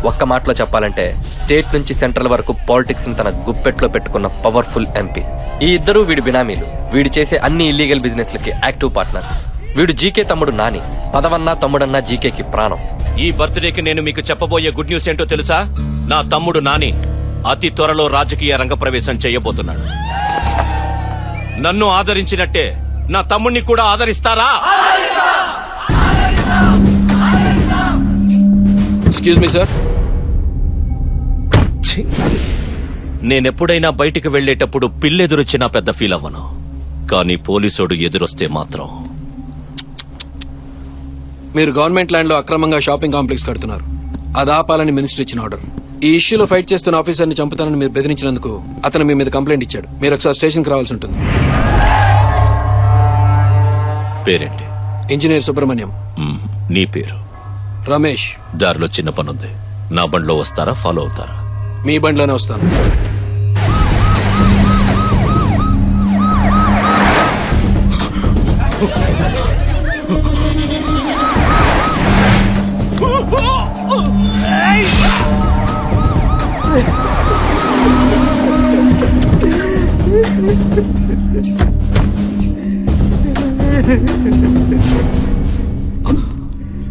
ఒక్క మాటలో చెప్పాలంటే స్టేట్ నుంచి సెంట్రల్ వరకు పాలిటిక్స్ ని తన గుప్పెట్లో పెట్టుకున్న పవర్ఫుల్ ఎంపీ. ఈ ఇద్దరు వీడి బినామీలు. వీడు చేసే అన్ని ఇల్లీగల్ బిజినెస్ లకి యాక్టివ్ పార్ట్నర్స్. వీడు జీకే తమ్ముడు నాని. పదవన్నా తమ్ముడన్నా జీకేకి ప్రాణం. ఈ బర్త్డేకి నేను మీకు చెప్పబోయే గుడ్ న్యూస్ ఏంటో తెలుసా? నా తమ్ముడు నాని అతి త్వరలో రాజకీయ రంగ ప్రవేశం చేయబోతున్నాడు. నన్ను ఆదరించినట్టే నా తమ్ముణ్ణి కూడా ఆదరిస్తారా? Excuse me sir. నేనెప్పుడైనా బయటికి వెళ్లేటప్పుడు పిల్లెదురొచ్చినా పెద్ద ఫీల్ అవ్వను, కానీ పోలీసోడు ఎదురొస్తే మాత్రం. మీరు గవర్నమెంట్ ల్యాండ్ లో అక్రమంగా షాపింగ్ కాంప్లెక్స్ కడుతున్నారు. అది ఆపాలని మినిస్టర్ ఇచ్చిన ఆర్డర్. ఈ ఇష్యూలో ఫైట్ చేస్తున్న ఆఫీసర్ని చంపుతానని మీరు బెదిరించినందుకు అతను మీ మీద కంప్లైంట్ ఇచ్చాడు. మీరు ఒకసారి స్టేషన్కి రావాల్సి ఉంటుంది. పేరేంటి? ఇంజనీర్ సుబ్రహ్మణ్యం. నీ పేరు? రమేష్. దారిలో చిన్న పనుంది. నా బండిలో వస్తారా, ఫాలో అవుతారా? మీ బండిలోనే వస్తాను.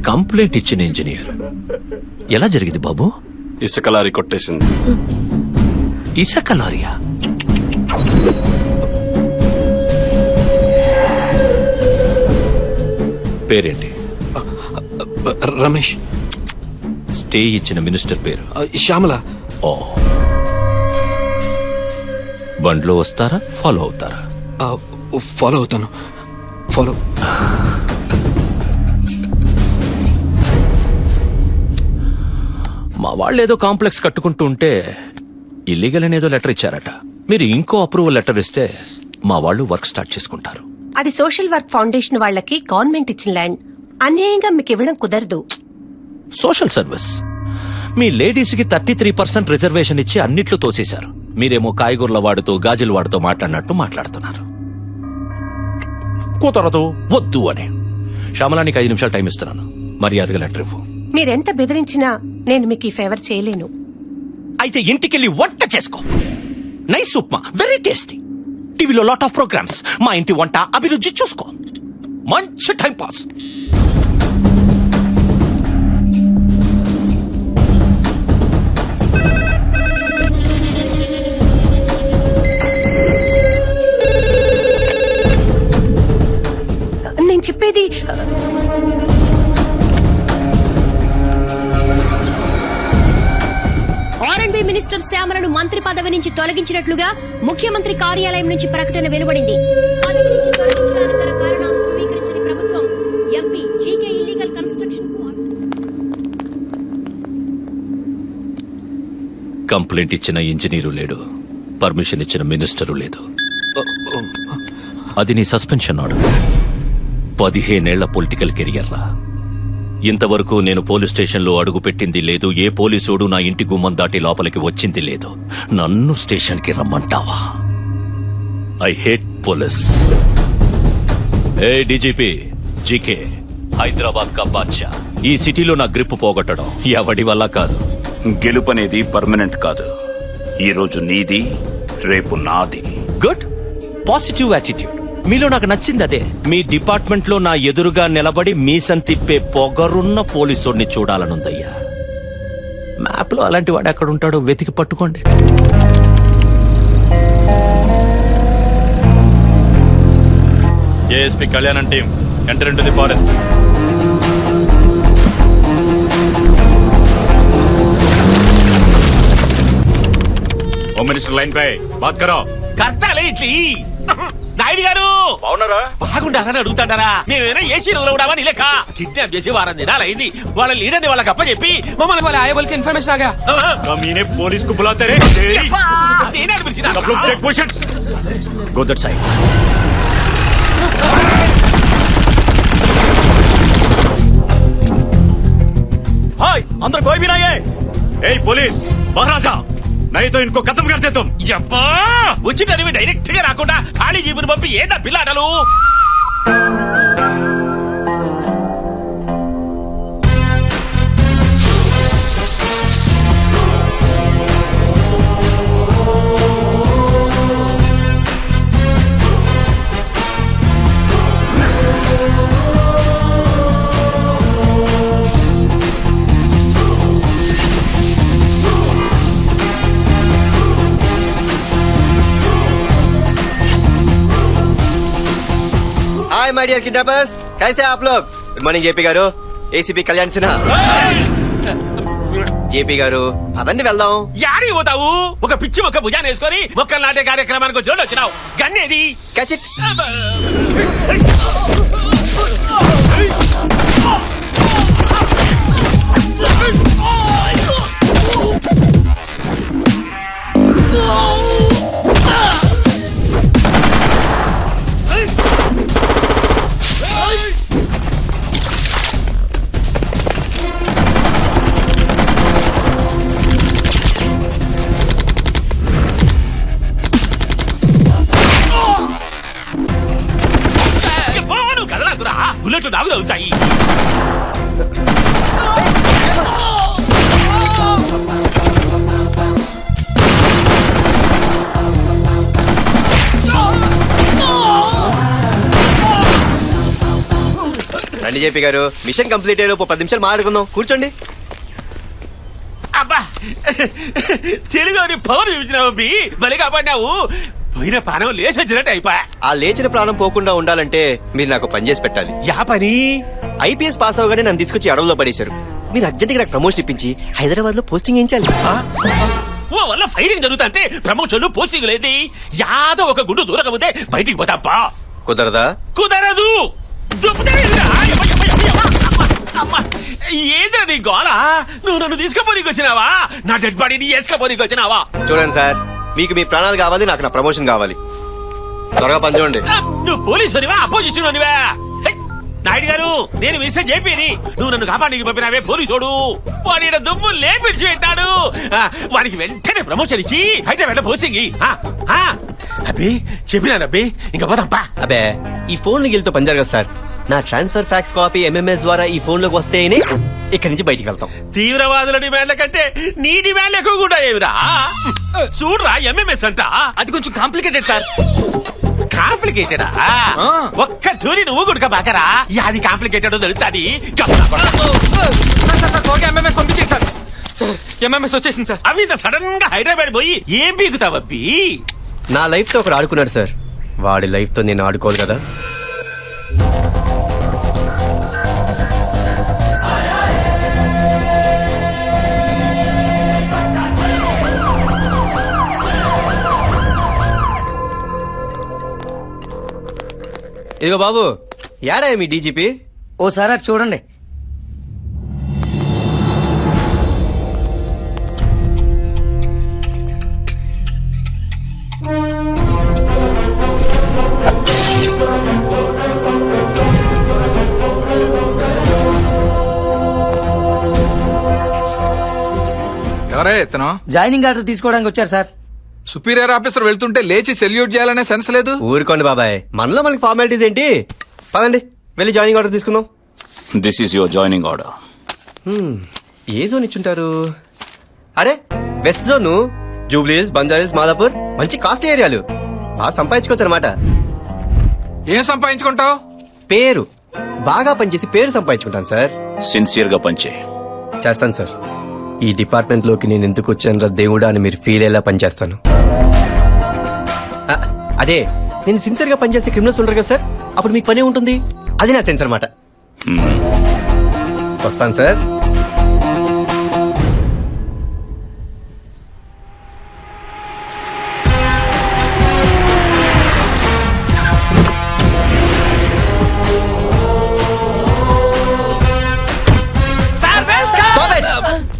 కంప్లైంట్ ఇచ్చిన ఇంజనీర్ ఎలా జరిగింది బాబు? ఇసుక లారీ కొట్టేసింది. ఇసుక లారీయా? పేరేంటి? రమేష్. స్టే ఇచ్చిన మినిస్టర్ పేరు? శ్యామల. ఓ. బండ్లో వస్తారా, ఫాలో అవుతారా? ఫాలో అవుతాను. ఫాలో. మా వాళ్ళు ఏదో కాంప్లెక్స్ కట్టుకుంటూ ఉంటే ఇల్లీగల్ అనేదో లెటర్ ఇచ్చారట. మీరు ఇంకో అప్రూవల్ లెటర్ ఇస్తే మా వాళ్ళు వర్క్ స్టార్ట్ చేసుకుంటారు. అది సోషల్ వర్క్ ఫౌండేషన్ వాళ్ళకి గవర్నమెంట్ ఇచ్చిన ల్యాండ్. అన్యాయంగా మీకు ఇవ్వడం కుదరదు. Social service. మీ లేడీస్ కి 33% రిజర్వేషన్ ఇచ్చి అన్నిట్లో తోసేశారు. మీరేమో కాయగూరల వాడుతూ గాజుల వాడుతూ మాట్లాడినట్టు మాట్లాడుతున్నారు. కుదరదు, వద్దు అని. శ్యామలానికి 5 నిమిషాలు టైం ఇస్తున్నాను. మర్యాదగా లెటర్ ఇవ్వు. మీరెంత బెదిరించినా నేను మీకు ఈ ఫేవర్ చేయలేను. అయితే ఇంటికెళ్ళి వంట చేసుకో. Nice upma, very tasty. టీవీలో లాట్ ఆఫ్ ప్రోగ్రామ్స్. మా ఇంటి వంట అభిరుచి చూసుకో. మంచి టైం పాస్. నేను చెప్పేది ఆర్ఎండ్బి మినిస్టర్ శ్యామలను మంత్రి పదవి నుంచి తొలగించినట్లుగా ముఖ్యమంత్రి కార్యాలయం నుంచి ప్రకటన వెలువడింది. పదవి నుంచి తొలగించడానికి గల కారణాలు ధృవీకరించని ప్రభుత్వం ఎంపీ జీకే ఇల్లీగల్ కన్స్ట్రక్షన్ కు కంప్లైంట్ ఇచ్చిన ఇంజనీరు లేడు, పర్మిషన్ ఇచ్చిన మినిస్టరు లేదు. అది నీ సస్పెన్షన్ ఆర్డర్. 15 ఏళ్ల పొలిటికల్ కెరియర్ రా. ఇంతవరకు నేను పోలీస్ స్టేషన్లో అడుగు పెట్టింది లేదు. ఏ పోలీసోడు నా ఇంటి గుమ్మం దాటి లోపలికి వచ్చింది లేదు. నన్ను స్టేషన్ కి రమ్మంటావా? I hate police. ఏ డీజీపీ జీకే, హైదరాబాద్ కా బాద్షా. ఈ సిటీలో నా గ్రిప్ పోగొట్టడం ఎవడి వల్ల కాదు. గెలుపనేది పర్మనెంట్ కాదు. ఈ రోజు నీది, రేపు నాది. Good, positive attitude. మీలో నాకు నచ్చింది అదే. మీ డిపార్ట్మెంట్ లో నా ఎదురుగా నిలబడి మీసం తిప్పే పొగరున్న పోలీసుడిని చూడాలనుందయ్యా. మ్యాప్ లో అలాంటి వాడు ఎక్కడుంటాడో వెతికి పట్టుకోండి. ASP Kalyan team enter into the forest. Home minister line పై బాత్ కరో. కర్తాలే ఇట్లీ. నాయుడు గారు బాగున్నారా? బాగుండాలని అడుగుతాడారా? మేమేనా ఏసీ ఉన్నావా? నీ లెక్క కిడ్నాప్ చేసి వారం దినాలైంది. వాళ్ళ లీడర్ని వాళ్ళకి అప్పచెప్పి మమ్మల్ని వాళ్ళ ఆయబల్కి ఇన్ఫర్మేషన్ ఆగా మీనే పోలీస్ కు బులాతే రే. నేనే అనిపించిన सब लोग take position. Go that side. हाय अंदर कोई भी नहीं है. ए पुलिस बाहर आ जा, नहीं तो इनको खत्म कर दे तुम. యబ్బా, వచ్చినవి డైరెక్ట్ గా రాకుండా ఖాళీ జీబుని పంపి ఏదా పిల్లాటలు? हाय माय डियर किडनैपर्स, कैसे हैं आप लोग? गुड మార్నింగ్ జేపీ గారు, ఏసీపీ కళ్యాణ్ సిన్హా. జేపీ గారు పదండి వెళ్దాం. యాడికి పోతావు? ఒక పిచ్చి మొక్క భుజాన్ని వేసుకొని మొక్కలు నాటే కార్యక్రమానికి వచ్చి వచ్చినావు. గన్నేది? Catch it. పోను కదలాకురా, బుల్లెట్లు నాగు అవుతాయి. రండి జేపీ గారు, మిషన్ కంప్లీట్ అయ్యే 10 నిమిషాలు మాట్లాడుకుందాం. కూర్చోండి. అబ్బా, తెలుగుని పవర్ చూపించినావు బి, బలి కాపాడినావు. పోయిన పానం లేచి వచ్చినట్టు అయిపోయా. ఆ లేచిన ప్రాణం పోకుండా ఉండాలంటే మీరు నాకు పని చేసి పెట్టాలి. యా పని? ఐపీఎస్ పాస్ అవగానే నన్ను తీసుకొచ్చి అడవుల్లో పడేశారు. మీరు అర్జెంట్ గా నాకు ప్రమోషన్ ఇప్పించి హైదరాబాద్ లో పోస్టింగ్ వేయించాలి. ఓ వల్ల ఫైరింగ్ జరుగుతుంటే ప్రమోషన్ పోస్టింగ్ లేదు. యాదో ఒక గుండు దూరకపోతే బయటికి పోతాపా. కుదరదా? కుదరదు. ఏదో నీ గోళ? నువ్వు నన్ను తీసుకుపోనీకి వచ్చినావా? నా డెడ్ బాడీని వేసుకపోనీకి వచ్చినావా? చూడండి సార్, మీకు మీ ప్రాణాలు కావాలి, నాకు నా ప్రమోషన్ కావాలి. త్వరగా పని చూడండి. నువ్వు పోలీసునివా అపోజిషన్ అనివా? నాయుడు గారు, నేను మిస్టర్ జేపీని. నువ్వు నన్ను కాపాడికి పంపినావే పోలీసోడు. వాడి దుమ్ము లేపిడిచి పెట్టాడు. వాడికి వెంటనే ప్రమోషన్ ఇచ్చి హైదరాబాద్ పోసింగి. అబ్బి చెప్పినానబ్బి, ఇంకా పోతాంపా. అబే, ఈ ఫోన్ గిల్తో పని జరగదు సార్. నా ట్రాన్స్ఫర్ ఫ్యాక్స్ కాపీ ఎంఎంఎస్ ద్వారా ఈ ఫోన్ లోకి వస్తేనే ఇక్కడి నుంచి బయటికి వెళ్తాం. తీవ్రవాదుల డిమాండ్ల కంటే నీ డిమాండ్లు ఎక్కువ కూడా ఏమిరా? చూడరా ఎంఎంఎస్ అంట. అది కొంచెం కాంప్లికేటెడ్ సార్. కాంప్లికేటెడా? ఒక్క తూరి నువ్వు గుడక బాకరా. అది కాంప్లికేటెడ్ తెలుస్తుంది. పంపించేది సార్. సార్ ఎంఎంఎస్ వచ్చేసింది సార్. అవి సడన్ గా హైదరాబాద్ పోయి ఏం బీగుతావబ్బి? నా లైఫ్ తో ఒకడు ఆడుకున్నాడు సార్. వాడి లైఫ్ తో నేను ఆడుకోవాలి కదా. ఇదిగో బాబు, యాడా మీ డీజీపీ? ఓసారి అది చూడండి. ఎవరే ఇతను? జాయినింగ్ ఆర్డర్ తీసుకోవడానికి వచ్చారు సార్. సుపీరియర్ ఆఫీసర్ వెళ్తుంటే లేచి సెల్యూట్ చేయాలనే సెన్స్ లేదు. ఊరుకోండి బాబాయ్, మనలో మనకి ఫార్మాలిటీస్ ఏంటి? పదండి వెళ్ళి జాయినింగ్ ఆర్డర్ తీసుకుందాం. This is your joining order. ఏ జోన్ ఇచ్చుంటారు? అరే, వెస్ట్ జోన్, జూబ్లీస్, బంజారీస్, మాదాపూర్ మంచి కాస్ట్లీ ఏరియాలు. బాగా సంపాదించుకోవచ్చు అనమాట. ఏం సంపాదించుకుంటావు? పేరు బాగా పనిచేసి పేరు సంపాదించుకుంటాను సార్. సిన్సియర్ గా పనిచే. చేస్తాను సార్. ఈ డిపార్ట్మెంట్ లోకి నేను ఎందుకు వచ్చాను రా దేవుడా అని మీరు ఫీల్ అయ్యేలా పనిచేస్తాను. అదే, నేను సిన్సియర్ గా పనిచేస్తే క్రిమినల్స్ ఉంటారు కదా సార్, అప్పుడు మీకు పని ఉంటుంది. అది నా సెన్స్ అనమాట. వస్తాను సార్.